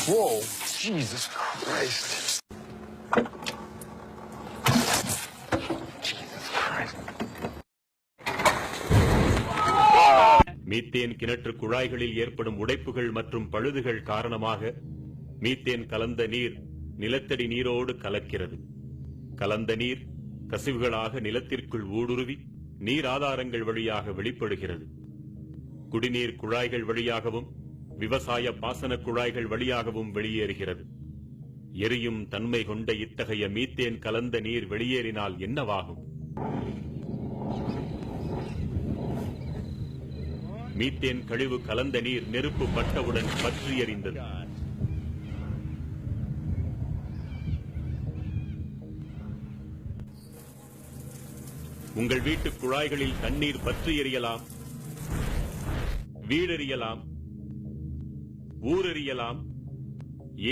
Whoa, Jesus Christ. Jesus Christ. Methane கிணற்று குழாய்களில் ஏற்படும் உடைப்புகள் மற்றும் பழுதுகள் காரணமாக மீத்தேன் கலந்த நீர் நிலத்தடி நீரோடு கலக்கிறது. கலந்த நீர் கசிவுகளாக நிலத்திற்குள் ஊடுருவி நீர் ஆதாரங்கள் வழியாக வெளிப்படுகிறது. குடிநீர் குழாய்கள் வழியாகவும் விவசாய பாசன குழாய்கள் வழியாகவும் வெளியேறுகிறது. எரியும் தன்மை கொண்ட இத்தகைய மீத்தேன் கலந்த நீர் வெளியேறினால் என்னவாகும்? மீத்தேன் கழிவு கலந்த நீர் நெருப்பு பட்டவுடன் பற்றி எறிந்தது. உங்கள் வீட்டு குழாய்களில் தண்ணீர் பற்றி எறியலாம், வீடெறியலாம், ஊரெறியலாம்,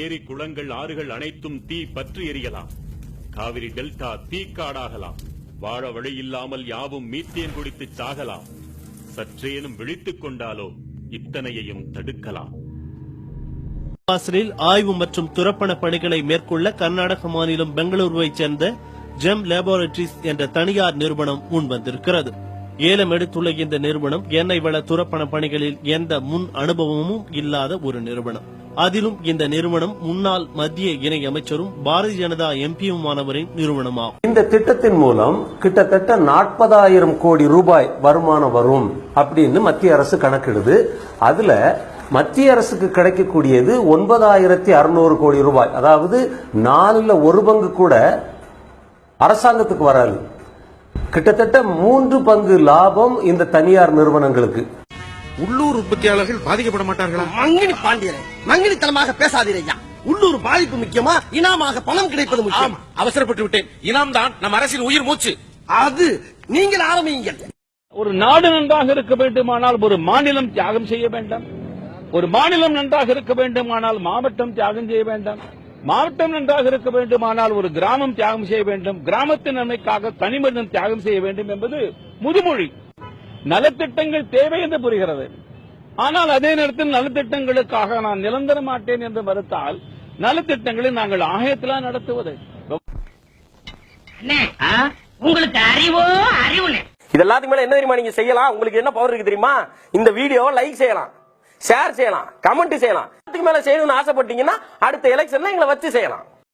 ஏரி குளங்கள் ஆறுகள் அனைத்தும் தீ பற்றி எறியலாம். காவிரி டெல்டா தீக்காடாகலாம். வாழ வழியில்லாமல் யாவும் மீத்தேன் குடித்து சாகலாம். சற்றேனும் விழித்துக் கொண்டாலோ இத்தனையையும் தடுக்கலாம். வாசலில் ஆய்வு மற்றும் துரப்பண பணிகளை மேற்கொள்ள கர்நாடக மாநிலம் பெங்களூருவைச் சேர்ந்த ஜெம் லேபரட்டரிஸ் என்ற தனியார் நிறுவனம் முன்வந்திருக்கிறது. ஏலம் எடுத்துள்ள இந்த நிறுவனம் எண்ணெய் வள துரப்பண பணிகளில் எந்த முன் அனுபவமும் இல்லாத ஒரு நிறுவனம். அதிலும் இந்த நிறுவனம் முன்னாள் மத்திய இணை அமைச்சரும் பாரதிய ஜனதா எம்பியுமானவரின் நிறுவனமாகும். இந்த திட்டத்தின் மூலம் கிட்டத்தட்ட 40,000 கோடி ரூபாய் வருமானம் வரும் அப்படின்னு மத்திய அரசு கணக்கிடுது. அதுல மத்திய அரசுக்கு கிடைக்கக்கூடியது 9,600 கோடி ரூபாய். அதாவது 4ல் 1 பங்கு கூட அரசாங்கத்துக்கு வராது. கிட்டத்தட்ட 3 பங்கு லாபம் இந்த தனியார் நிறுவனங்களுக்கு. உள்ளூர் உற்பத்தியாளர்கள் பாதிக்கப்பட மாட்டார்களா? மங்கினி பாண்டியரை மங்கினித்தனமாக பேசாதீரையா. உள்ளூர் பாதிப்பு முக்கியமா, இனாமாக பணம் கிடைப்பது முக்கியம். அவசரப்பட்டு விட்டேன். இனாம் தான் நம் அரசின் உயிர் மூச்சு. அது நீங்கள் ஆரம்பியுங்கள். ஒரு நாடு நன்றாக இருக்க வேண்டுமானால் ஒரு மாநிலம் தியாகம் செய்ய வேண்டாம். ஒரு மாநிலம் நன்றாக இருக்க வேண்டுமானால் மாவட்டம் தியாகம் செய்ய வேண்டாம். மாவட்டம் நன்றாக இருக்க வேண்டுமானால் ஒரு கிராமம் தியாகம் செய்ய வேண்டும். கிராமத்தின் நன்மைக்காக தனிமனிதன் தியாகம் செய்ய வேண்டும் என்பது முதுமொழி. நலத்திட்டங்கள் தேவை என்று புரிகிறது. ஆனால் அதே நேரத்தில் நலத்திட்டங்களுக்காக நான் நிரந்தர மாட்டேன் என்று மறுத்தால் நலத்திட்டங்களை நாங்கள் ஆயத்திலா நடத்துவது. உங்களுக்கு அறிவோ அறிவு இதெல்லாத்துக்கு மேல என்ன தெரியுமா நீங்க செய்யலாம்? உங்களுக்கு என்ன பவர் இருக்கு தெரியுமா? இந்த வீடியோ லைக் செய்யலாம், ஷேர் செய்யலாம், கமெண்ட் செய்யலாம். அதுக்கு மேல செய்யணும்னு ஆசைப்பட்டீங்கன்னா அடுத்த எலெக்ஷன்ல எங்களை வச்சு செய்யலாம்.